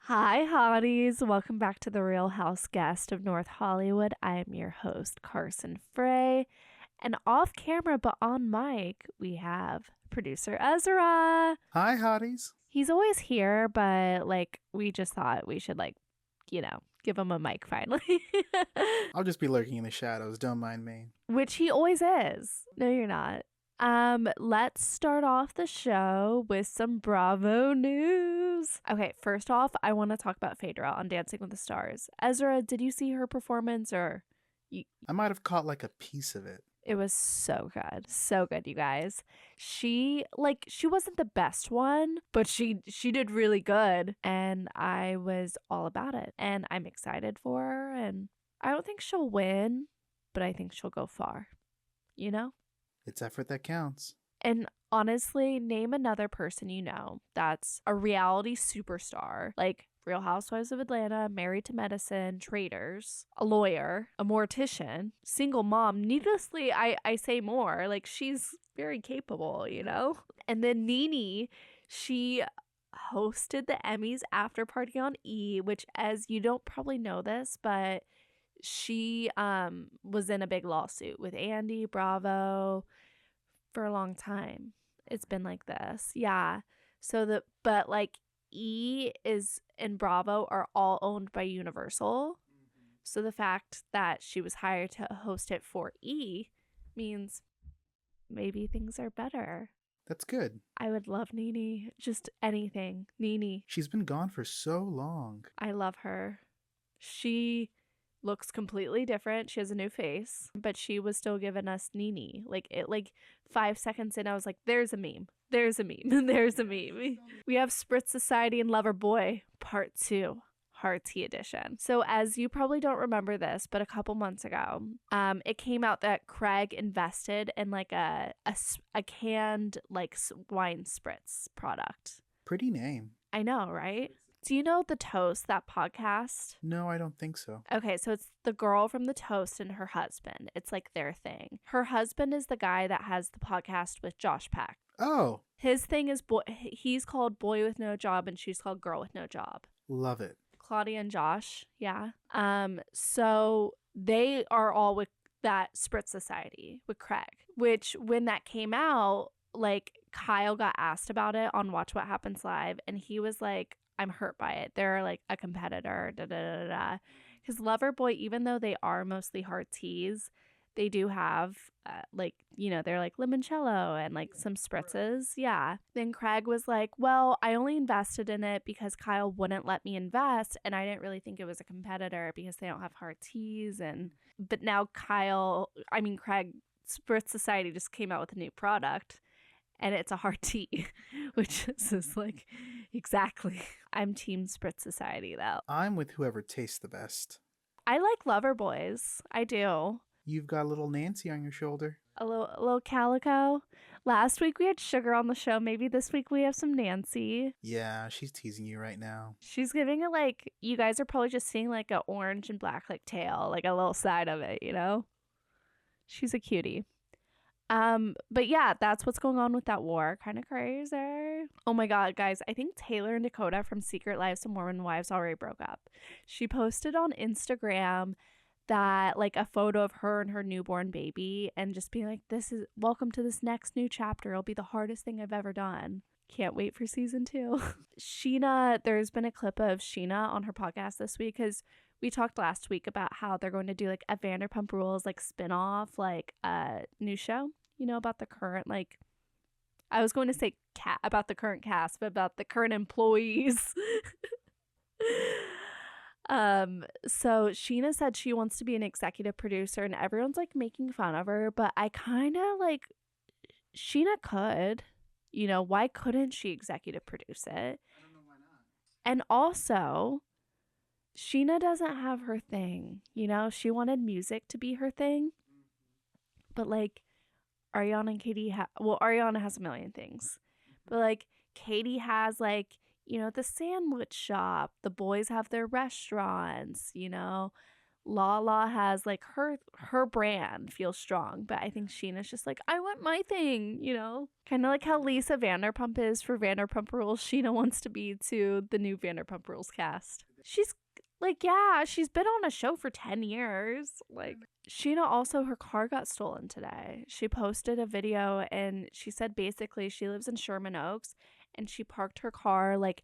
Hi, hotties. Welcome back to the Real House Guest of North Hollywood. I am your host, Carson Frey. And off camera, but on mic, we have producer Ezra. Hi, hotties. He's always here, but we just thought we should give him a mic finally. I'll just be lurking in the shadows. Don't mind me. Which he always is. No, you're not. Let's start off the show with some Bravo news. Okay, first off, I want to talk about Phaedra on Dancing with the Stars. Ezra, did you see her performance or I might have caught a piece of it. It was so good. So good, you guys. She wasn't the best one, but she did really good, and I was all about it. And I'm excited for her, and I don't think she'll win, but I think she'll go far. You know? It's effort that counts. And honestly, name another person you know that's a reality superstar, like Real Housewives of Atlanta, Married to Medicine, Traders, a lawyer, a mortician, single mom. Needlessly, I say more. She's very capable, you know? And then Nene, she hosted the Emmys after party on E, which, as you don't probably know this, but she was in a big lawsuit with Andy Bravo for a long time. It's been like this. Yeah. So E is and Bravo are all owned by Universal. So the fact that she was hired to host it for E means maybe things are better. That's good. I would love Nene. Just anything. Nene. She's been gone for so long. I love her. She looks completely different. She has a new face, but she was still giving us Nene. 5 seconds in, I was like, there's a meme. There's a meme. There's a meme. We have Spritz Society and Lover Boy Part 2. Hard Tea edition. So as you probably don't remember this, but a couple months ago, it came out that Craig invested in a canned wine spritz product. Pretty name. I know, right? Do you know The Toast, that podcast? No, I don't think so. Okay, so it's the girl from The Toast and her husband. It's their thing. Her husband is the guy that has the podcast with Josh Peck. Oh. His thing is he's called Boy with No Job and she's called Girl with No Job. Love it. Claudia and Josh, yeah. So they are all with that Spritz Society with Craig, which when that came out, Kyle got asked about it on Watch What Happens Live, and he was like, I'm hurt by it. They're a competitor, Because Loverboy, even though they are mostly hard teas, they do have, they're limoncello and some spritzes. Yeah. Then Craig was like, well, I only invested in it because Kyle wouldn't let me invest. And I didn't really think it was a competitor because they don't have hard teas. But now Craig, Spritz Society just came out with a new product. And it's a hard tea, which is just exactly. I'm Team Spritz Society, though. I'm with whoever tastes the best. I like Lover Boys. I do. You've got a little Nancy on your shoulder. A little Calico. Last week we had Sugar on the show. Maybe this week we have some Nancy. Yeah, she's teasing you right now. She's giving it you guys are probably just seeing a orange and black tail, a little side of it, you know? She's a cutie. But yeah, that's what's going on with that war. Kind of crazy. Oh my God, guys. I think Taylor and Dakota from Secret Lives of Mormon Wives already broke up. She posted on Instagram that a photo of her and her newborn baby and just being this is welcome to this next new chapter. It'll be the hardest thing I've ever done. Can't wait for season 2. Sheena, there's been a clip of Sheena on her podcast this week because we talked last week about how they're going to do a Vanderpump Rules spin-off new show, about the current I was going to say about the current cast, but about the current employees. So Sheena said she wants to be an executive producer and everyone's making fun of her, but I kind of Sheena could, why couldn't she executive produce it? I don't know why not. And also Sheena doesn't have her thing, you know? She wanted music to be her thing. But like Ariana and Katie Ariana has a million things. But like Katie has like, you know, the sandwich shop. The boys have their restaurants, you know. Lala has like her brand feels strong, but I think Sheena's just like, I want my thing, you know? Kind of like how Lisa Vanderpump is for Vanderpump Rules. Sheena wants to be to the new Vanderpump Rules cast. She's like, yeah, she's been on a show for 10 years. Like, Sheena also, her car got stolen today. She posted a video and she said basically she lives in Sherman Oaks and she parked her car like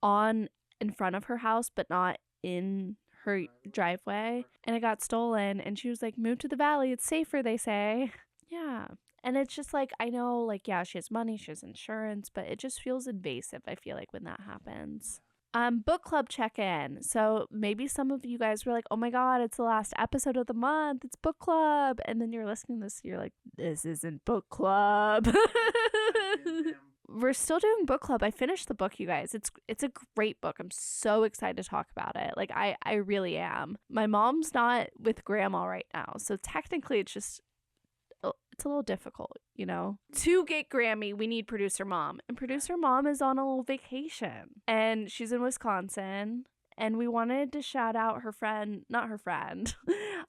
in front of her house, but not in her driveway, and it got stolen. And she was like, move to the valley, it's safer, they say. Yeah. And it's just like, I know, like, yeah, she has money, she has insurance, but it just feels invasive, I feel like, when that happens. Book club check-in. So maybe some of you guys were like, oh my god, it's the last episode of the month, it's book club, and then you're listening to this, you're like, this isn't book club. We're still doing book club. I finished the book, you guys. It's a great book. I'm so excited to talk about it. Like, I really am. My mom's not with grandma right now, so technically it's a little difficult, you know? To get Grammy, we need producer mom, and producer mom is on a little vacation, and she's in Wisconsin. And we wanted to shout out her friend, not her friend,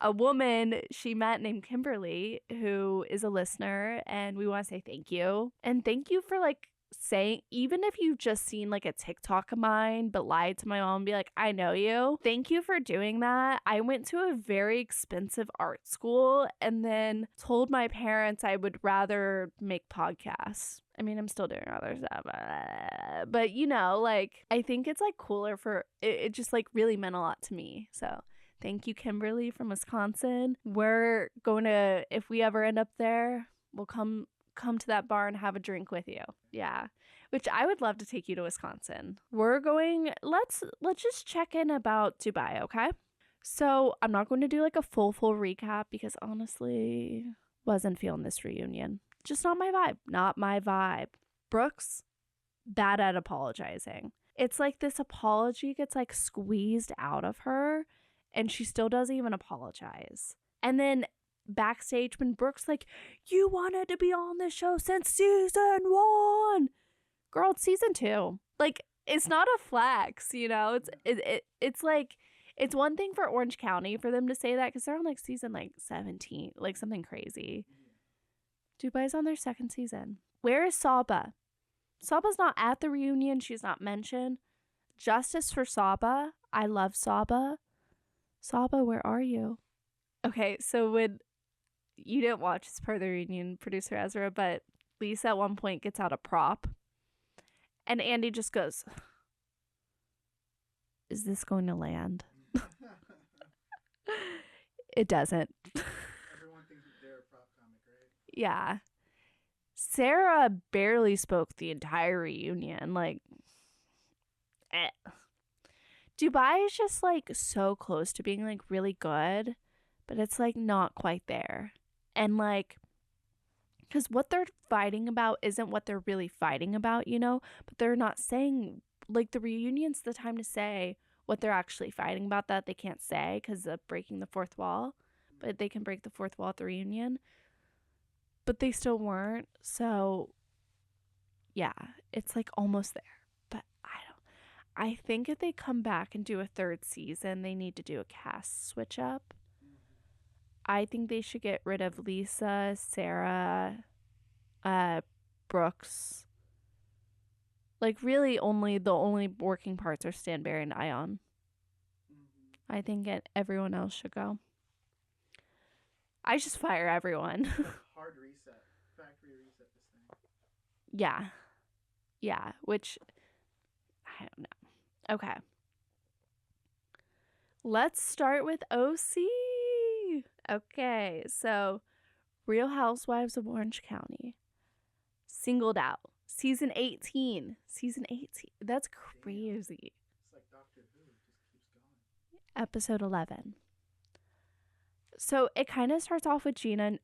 a woman she met named Kimberly, who is a listener. And we want to say thank you. And thank you for like saying, even if you've just seen like a TikTok of mine, but lied to my mom and be like, I know you. Thank you for doing that. I went to a very expensive art school and then told my parents I would rather make podcasts. I mean, I'm still doing other stuff, but you know, like, I think it's like cooler for it just like really meant a lot to me. So thank you, Kimberly from Wisconsin. We're going to, if we ever end up there, we'll come to that bar and have a drink with you. Yeah, which I would love to take you to Wisconsin. We're going, let's just check in about Dubai, okay? So I'm not going to do like a full recap because honestly wasn't feeling this reunion. Just not my vibe. Not my vibe. Brooks, bad at apologizing. It's like this apology gets like squeezed out of her and she still doesn't even apologize. And then backstage when Brooks like, you wanted to be on this show since season 1. Girl, it's season 2. Like, it's not a flex, you know? It's like, it's one thing for Orange County for them to say that because they're on like season like 17, like something crazy. Dubai's on their 2nd season. Where is Saba? Saba's not at the reunion. She's not mentioned. Justice for Saba. I love Saba. Saba, where are you? Okay, so when you didn't watch as part of the reunion, producer Ezra, but Lisa at one point gets out a prop. And Andy just goes, is this going to land? It doesn't. Yeah. Sarah barely spoke the entire reunion. Like, Dubai is just like so close to being like really good, but it's like not quite there. And like, because what they're fighting about isn't what they're really fighting about, you know? But they're not saying, like, the reunion's the time to say what they're actually fighting about that they can't say because of breaking the fourth wall. But they can break the fourth wall at the reunion. But they still weren't. So, yeah, it's like almost there. But I think if they come back and do a 3rd season, they need to do a cast switch up. I think they should get rid of Lisa, Sarah, Brooks. Like, really, the only working parts are Stanberry and Ion. I think everyone else should go. I just fire everyone. Hard reset. Factory reset this thing. Yeah. Yeah, which, I don't know. Okay. Let's start with OC. Okay, so Real Housewives of Orange County. Singled Out. Season 18. That's crazy. It's like Doctor Who. It just keeps going. Episode 11. So it kind of starts off with Gina.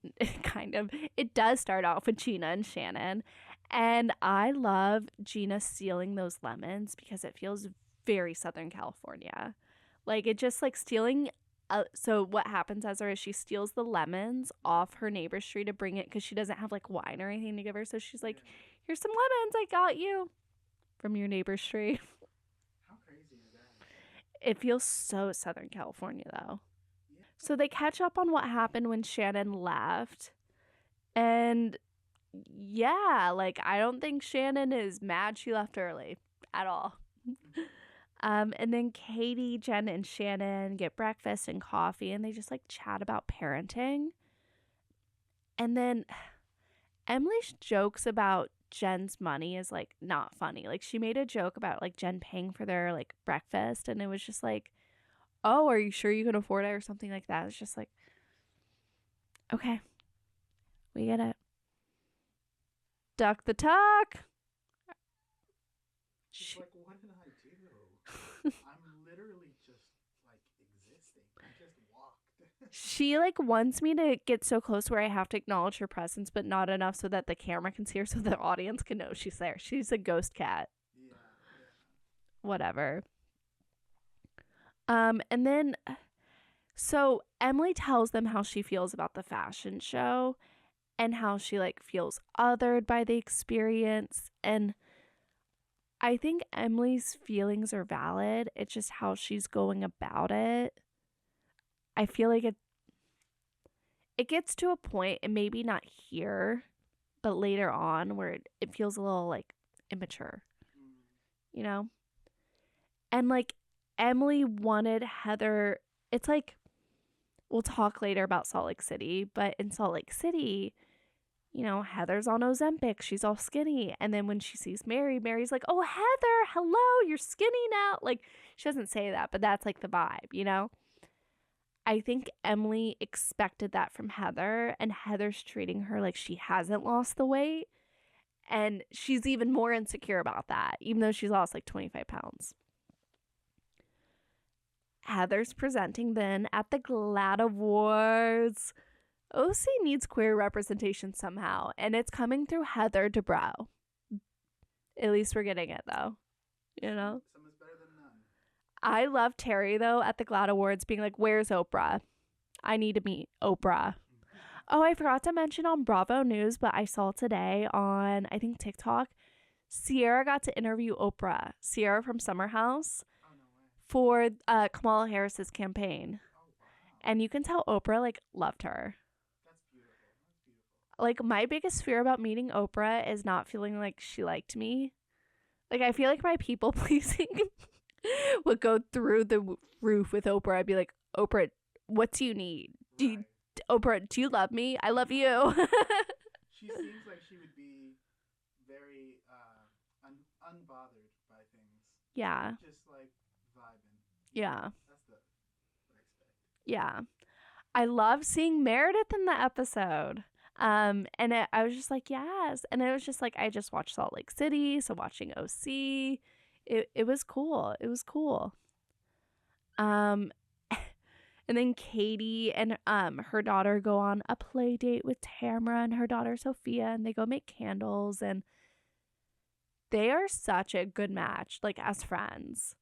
It does start off with Gina and Shannon. And I love Gina stealing those lemons because it feels very Southern California. Like, it just, like, stealing. So what happens as her is she steals the lemons off her neighbor's tree to bring it because she doesn't have, like, wine or anything to give her. So she's like, here's some lemons. I got you from your neighbor's tree. How crazy is that? It feels so Southern California, though. Yeah. So they catch up on what happened when Shannon left. And yeah, like, I don't think Shannon is mad she left early at all. And then Katie, Jen, and Shannon get breakfast and coffee, and they just, like, chat about parenting. And then Emily's jokes about Jen's money is, like, not funny. Like, she made a joke about, like, Jen paying for their, like, breakfast, and it was just like, oh, are you sure you can afford it, or something like that. It's just like, okay, we get it. Duck the tuck. She's like, what did I do? I'm literally just, like, existing. I just walked. She, like, wants me to get so close where I have to acknowledge her presence, but not enough so that the camera can see her, so the audience can know she's there. She's a ghost cat. Yeah. Whatever. And then, so Emily tells them how she feels about the fashion show and how she, like, feels othered by the experience. And I think Emily's feelings are valid. It's just how she's going about it. I feel like it gets to a point, and maybe not here, but later on, where it feels a little, like, immature, you know? And, like, Emily wanted Heather. It's like, we'll talk later about Salt Lake City, but in Salt Lake City, you know, Heather's on Ozempic. She's all skinny. And then when she sees Mary, Mary's like, oh, Heather, hello, you're skinny now. Like, she doesn't say that, but that's, like, the vibe, you know? I think Emily expected that from Heather, and Heather's treating her like she hasn't lost the weight. And she's even more insecure about that, even though she's lost, like, 25 pounds. Heather's presenting then at the GLAAD Awards. OC needs queer representation somehow, and it's coming through Heather Dubrow. At least we're getting it, though. You know? Some is better than none. I love Terry, though, at the GLAAD Awards being like, where's Oprah? I need to meet Oprah. Oh, I forgot to mention on Bravo News, but I saw today on, I think, TikTok, Sierra got to interview Oprah. Sierra from Summer House. Oh, no way. For Kamala Harris's campaign. Oh, wow. And you can tell Oprah, like, loved her. That's beautiful. Like, my biggest fear about meeting Oprah is not feeling like she liked me. Like, I feel like my people pleasing would go through the roof with Oprah. I'd be like, Oprah, what do you need? Oprah, do you love me? I love you. She seems like she would be very unbothered by things. Yeah. Just, like, vibing. Yeah. That's what I expect. Yeah. I love seeing Meredith in the episode. And I was just like, yes. And it was just like, I just watched Salt Lake City, so watching OC, it was cool. It was cool. And then Katie and her daughter go on a play date with Tamara and her daughter Sophia, and they go make candles, and they are such a good match, like, as friends.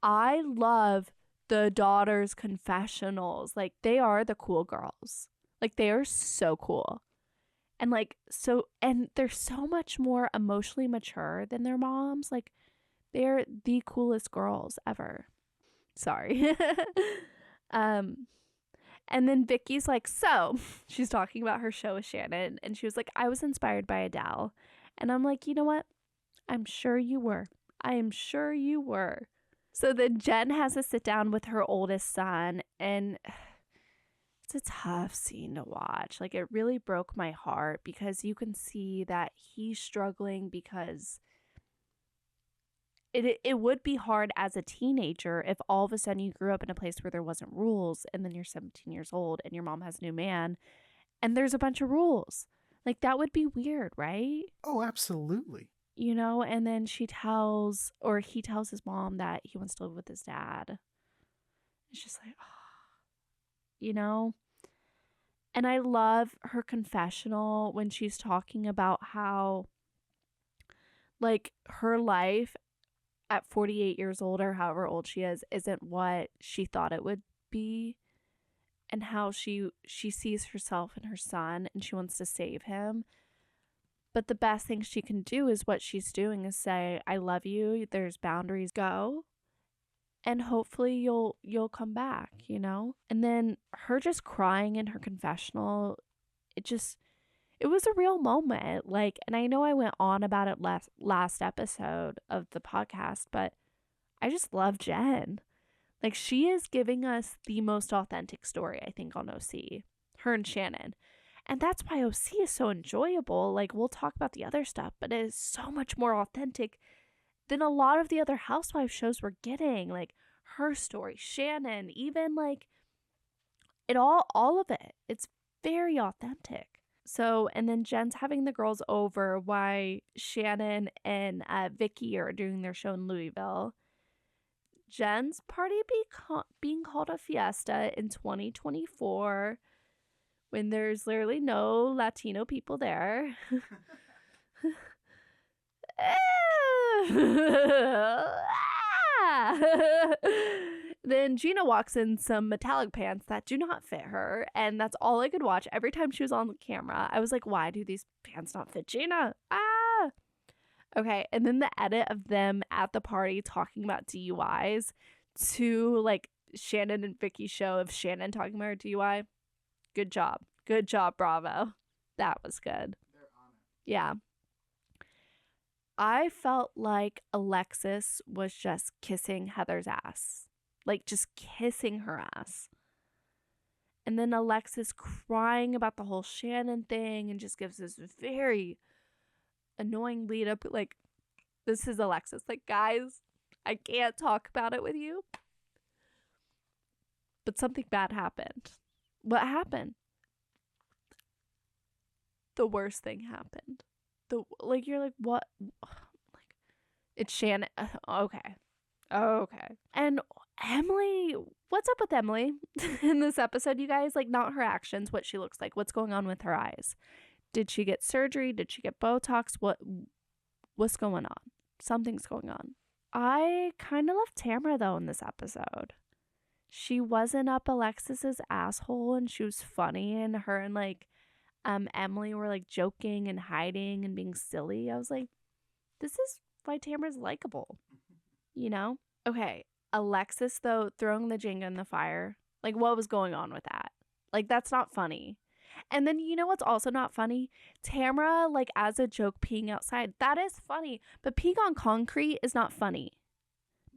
I love the daughters' confessionals. Like, they are the cool girls. Like, they are so cool. And, like, and they're so much more emotionally mature than their moms. Like, they're the coolest girls ever. Sorry. And then Vicky's like, so she's talking about her show with Shannon, and she was like, I was inspired by Adele. And I'm like, you know what? I'm sure you were. I am sure you were. So then Jen has a sit down with her oldest son, and it's a tough scene to watch. Like, it really broke my heart because you can see that he's struggling because it would be hard as a teenager if all of a sudden you grew up in a place where there wasn't rules, and then you're 17 years old and your mom has a new man and there's a bunch of rules. Like, that would be weird, right? Oh, absolutely. You know, and then he tells his mom that he wants to live with his dad. It's just like, oh, you know? And I love her confessional when she's talking about how, like, her life at 48 years old or however old she is isn't what she thought it would be, and how she sees herself and her son and she wants to save him. But the best thing she can do is what she's doing is say, I love you, there's boundaries, go, and hopefully you'll come back, you know? And then her just crying in her confessional, it was a real moment. Like, and I know I went on about it last episode of the podcast, but I just love Jen. Like, she is giving us the most authentic story, I think, on OC. Her and Shannon. And that's why OC is so enjoyable. Like, we'll talk about the other stuff, but it is so much more authentic than a lot of the other housewife shows we're getting. Like, her story, Shannon, even, like, it all of it. It's very authentic. So, and then Jen's having the girls over while Shannon and Vicky are doing their show in Louisville. Jen's party being called a fiesta in 2024 when there's literally no Latino people there. Then Gina walks in some metallic pants that do not fit her, and that's all I could watch every time she was on the camera. I was like, why do these pants not fit Gina? Okay, and then the edit of them at the party talking about DUIs to like Shannon and Vicky's show of Shannon talking about her DUI. Good job, bravo. That was good. They're on it. Yeah. I felt like Alexis was just kissing Heather's ass. Like, just kissing her ass. And then Alexis crying about the whole Shannon thing and just gives this very annoying lead up. Like, this is Alexis. Like, guys, I can't talk about it with you. But something bad happened. What happened? The worst thing happened. You're like, what? Like, it's Shannon. Okay. And Emily, what's up with Emily in this episode, you guys? Like, not her actions, what she looks like, what's going on with her eyes. Did she get surgery? Did she get Botox? What's going on? Something's going on. I kind of love Tamara, though, in this episode. She wasn't up Alexis's asshole, and she was funny, and her and, like, Emily were, like, joking and hiding and being silly. I was like, this is why Tamara's likable, you know? Okay, Alexis, though, throwing the Jenga in the fire. Like, what was going on with that? Like, that's not funny. And then, you know what's also not funny? Tamara, like, as a joke, peeing outside. That is funny. But peeing on concrete is not funny.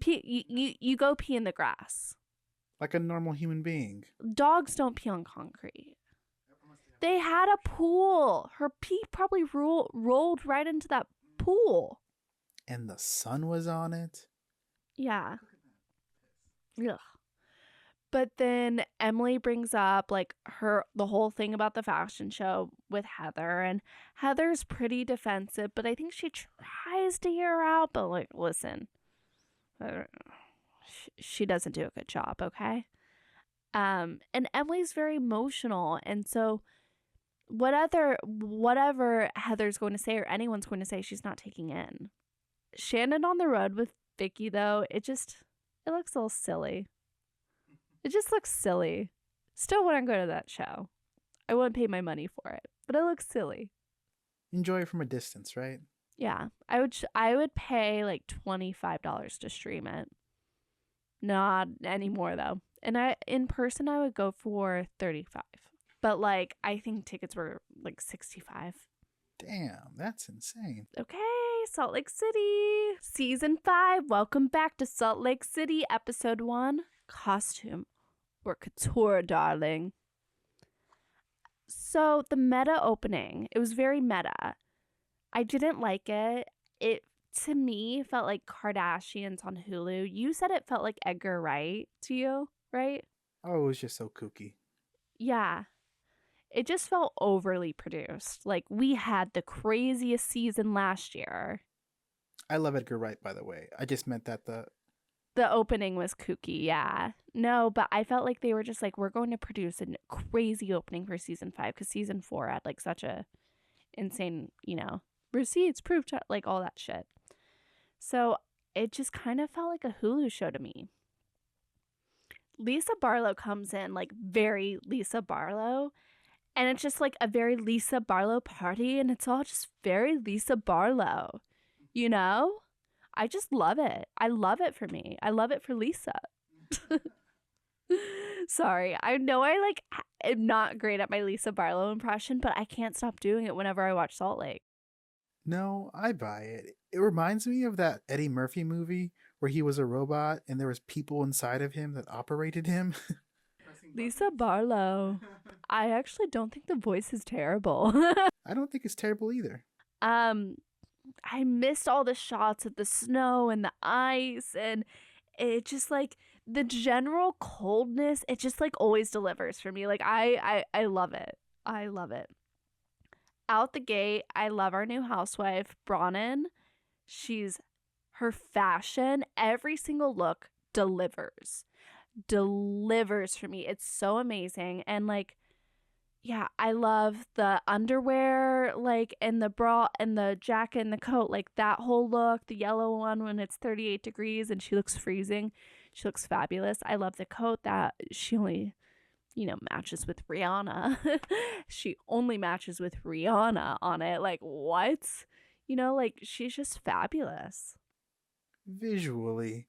You go pee in the grass. Like a normal human being. Dogs don't pee on concrete. They had a pool. Her pee probably rolled right into that pool. And the sun was on it. Yeah. Ugh. But then Emily brings up like the whole thing about the fashion show with Heather, and Heather's pretty defensive, but I think she tries to hear her out, but like, listen, she doesn't do a good job, okay? And Emily's very emotional, and so whatever Heather's going to say or anyone's going to say, she's not taking in. Shannon on the road with Vicky, though, it looks a little silly. It just looks silly. Still wouldn't go to that show. I wouldn't pay my money for it, but it looks silly. Enjoy it from a distance, right? Yeah, I would pay like $25 to stream it. Not anymore though. And in person I would go for $35. But like I think tickets were like $65. Damn, that's insane. Okay, Salt Lake City. Season 5. Welcome back to Salt Lake City, episode 1. Costume or couture, darling. So the meta opening, it was very meta. I didn't like it. It, to me, felt like Kardashians on Hulu. You said it felt like Edgar Wright to you, right? Oh, it was just so kooky. Yeah. It just felt overly produced. Like, we had the craziest season last year. I love Edgar Wright, by the way. I just meant that The opening was kooky, yeah. No, but I felt like they were just like, we're going to produce a crazy opening for season 5 because season 4 had like such a insane, receipts, proof, like all that shit. So it just kind of felt like a Hulu show to me. Lisa Barlow comes in like very Lisa Barlow, and it's just like a very Lisa Barlow party, and it's all just very Lisa Barlow, you know? I just love it. I love it for me. I love it for Lisa. Sorry. I know I like am not great at my Lisa Barlow impression, but I can't stop doing it whenever I watch Salt Lake. No, I buy it. It reminds me of that Eddie Murphy movie where he was a robot and there was people inside of him that operated him. Pressing Lisa buttons. Barlow. I actually don't think the voice is terrible. I don't think it's terrible either. I missed all the shots of the snow and the ice, and it just like the general coldness, it just like always delivers for me. Like I love it. I love it. Out the gate, I love our new housewife, Bronwyn. Her fashion, every single look delivers for me. It's so amazing. And like, yeah, I love the underwear, like, and the bra and the jacket and the coat, like that whole look, the yellow one when it's 38 degrees and she looks freezing. She looks fabulous. I love the coat that she only, matches with Rihanna. She only matches with Rihanna on it. Like, what? Like, she's just fabulous. Visually,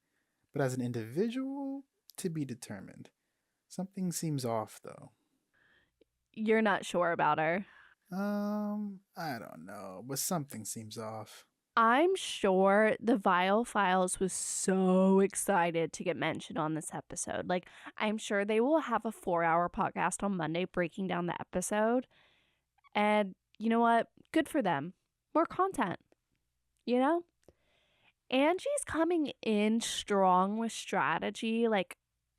but as an individual, to be determined. Something seems off, though. You're not sure about her. I don't know, but something seems off. I'm sure the Vile Files was so excited to get mentioned on this episode. Like, I'm sure they will have a 4-hour podcast on Monday breaking down the episode. And you know what? Good for them. More content, Angie's coming in strong with strategy, like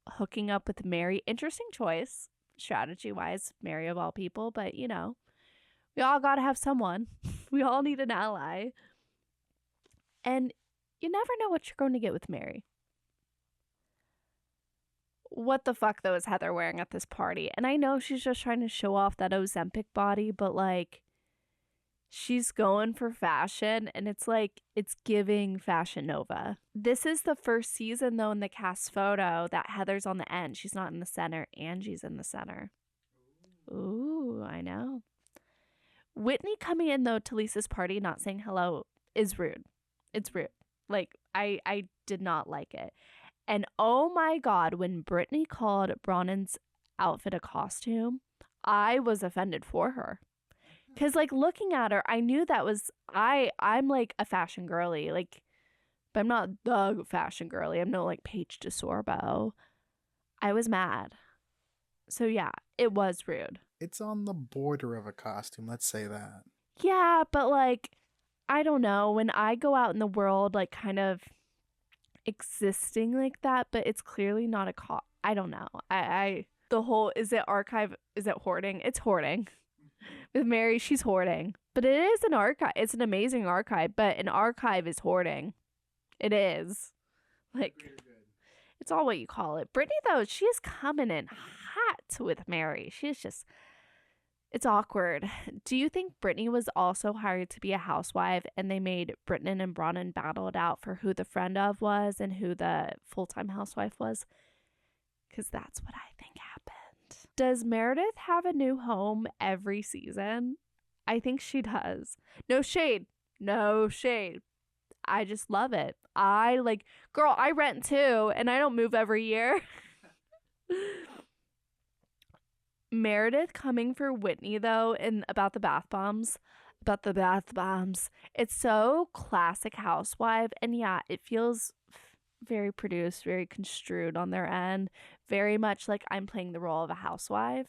hooking up with Mary. Interesting choice, strategy-wise, Mary of all people. But, we all got to have someone. We all need an ally. And you never know what you're going to get with Mary. What the fuck, though, is Heather wearing at this party? And I know she's just trying to show off that Ozempic body, but, like, she's going for fashion, and it's like, it's giving Fashion Nova. This is the first season, though, in the cast photo that Heather's on the end. She's not in the center. Angie's in the center. Ooh, I know. Whitney coming in, though, to Lisa's party, not saying hello, is rude. It's rude. Like, I did not like it. And oh my God, when Brittany called Bronwyn's outfit a costume, I was offended for her. Because, like, looking at her, I knew that was, I'm like a fashion girly, like, but I'm not the fashion girly. I'm no, like, Paige DeSorbo. I was mad. So, yeah, it was rude. It's on the border of a costume, let's say that. Yeah, but, like, I don't know. When I go out in the world, like, kind of existing like that, but it's clearly not a I don't know. The whole, is it hoarding? It's hoarding. With Mary, she's hoarding. But it is an archive. It's an amazing archive, but an archive is hoarding. It is. Like, it's all what you call it. Brittany, though, she is coming in hot with Mary. She's just, it's awkward. Do you think Brittany was also hired to be a housewife and they made Britton and Bronwyn battle it out for who the friend of was and who the full-time housewife was? Because that's what I think happened. Does Meredith have a new home every season? I think she does. No shade. No shade. I just love it. Girl, I rent too, and I don't move every year. Meredith coming for Whitney, though, and about the bath bombs. It's so classic housewife, and yeah, it feels very produced, very construed on their end, very much like I'm playing the role of a housewife,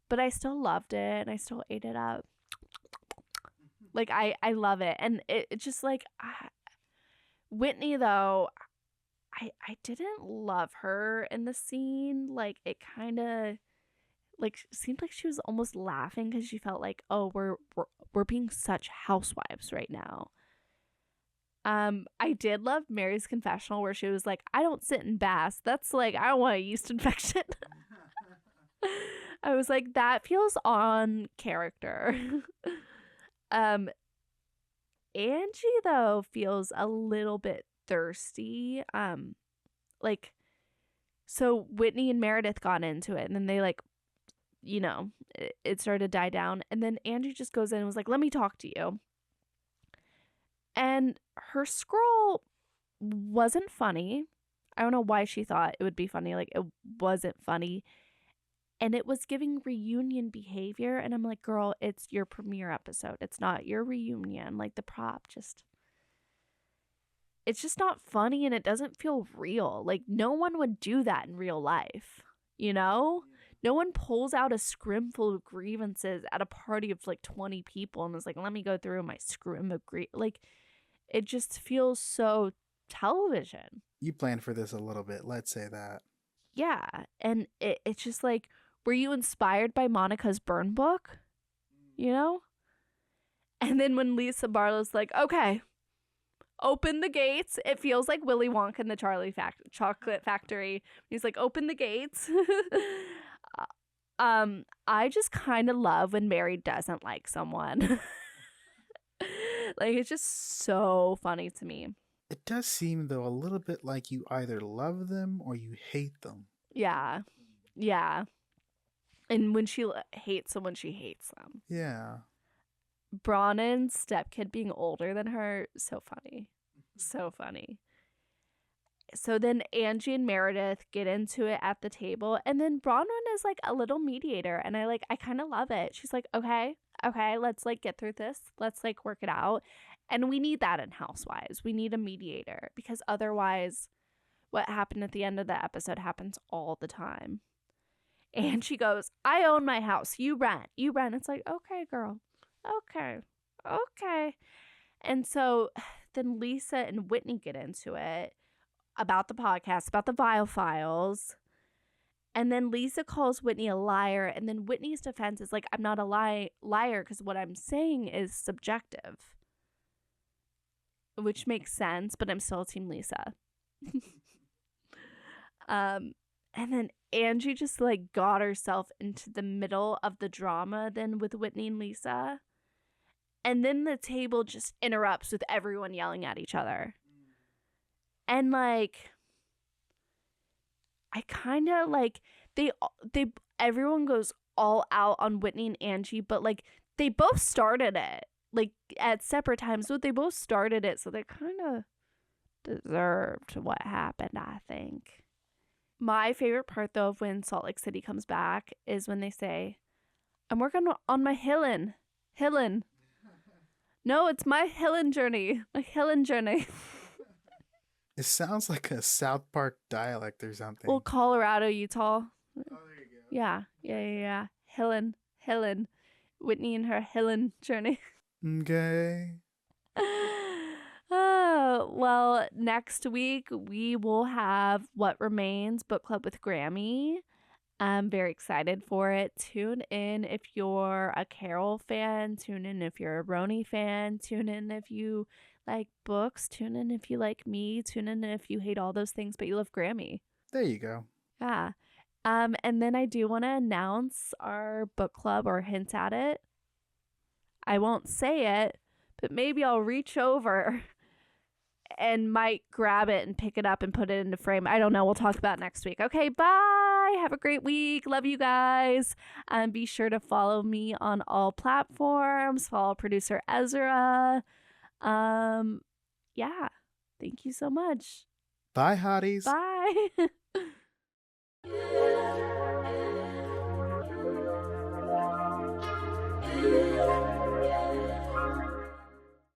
but I still loved it, and I still ate it up. Like, I love it, and it just, like, Whitney, though, I didn't love her in the scene. Like, it kind of, like, seemed like she was almost laughing because she felt like, oh, we're being such housewives right now. I did love Mary's confessional where she was like, I don't sit in baths. That's like, I don't want a yeast infection. I was like, that feels on character. Angie, though, feels a little bit thirsty. Like, so Whitney and Meredith got into it, and then they like, it started to die down, and then Angie just goes in and was like, let me talk to you. And her scroll wasn't funny. I don't know why she thought it would be funny. Like, it wasn't funny. And it was giving reunion behavior. And I'm like, girl, it's your premiere episode. It's not your reunion. Like, the prop it's just not funny, and it doesn't feel real. Like, no one would do that in real life, No one pulls out a scrim full of grievances at a party of like 20 people and is like, let me go through my scrim of like, it just feels so television. You planned for this a little bit. Let's say that. Yeah. And it's just like, were you inspired by Monica's burn book? And then when Lisa Barlow's like, okay, open the gates. It feels like Willy Wonka in the Chocolate Factory. He's like, open the gates. I just kind of love when Mary doesn't like someone. Like, it's just so funny to me. It does seem, though, a little bit like you either love them or you hate them. Yeah. Yeah. And when she hates someone, she hates them. Yeah. Bronnan's stepkid being older than her, so funny. So funny. So then Angie and Meredith get into it at the table, and then Bronwyn is like a little mediator, and I kind of love it. She's like, okay, let's like get through this. Let's like work it out. And we need that in Housewives. We need a mediator, because otherwise what happened at the end of the episode happens all the time. And she goes, I own my house. You rent. It's like, okay, girl. Okay. And so then Lisa and Whitney get into it about the podcast, about the Vile Files. And then Lisa calls Whitney a liar. And then Whitney's defense is like, I'm not a liar because what I'm saying is subjective. Which makes sense, but I'm still Team Lisa. And then Angie just like got herself into the middle of the drama then with Whitney and Lisa. And then the table just interrupts with everyone yelling at each other. And like, I kind of like, everyone goes all out on Whitney and Angie, but like they both started it like at separate times, but they both started it. So they kind of deserved what happened, I think. My favorite part though of when Salt Lake City comes back is when they say, I'm working on my Hillen. No, it's my Hillen journey. My Hillen journey. It sounds like a South Park dialect or something. Well, Colorado, Utah. Oh, there you go. Yeah. Hillen. Whitney and her Hillen journey. Okay. Oh, well, next week we will have What Remains Book Club with Grammy. I'm very excited for it. Tune in if you're a Carol fan. Tune in if you're a Roni fan. Tune in if you like books. Tune in if you like me. Tune in if you hate all those things but you love Grammy. There you go. Yeah. And then I do want to announce our book club, or hint at it. I won't say it, but maybe I'll reach over and might grab it and pick it up and put it into frame. I don't know. We'll talk about it next week. Okay, bye. Have a great week. Love you guys. Be sure to follow me on all platforms. Follow producer Ezra. Yeah. Thank you so much. Bye, hotties. Bye.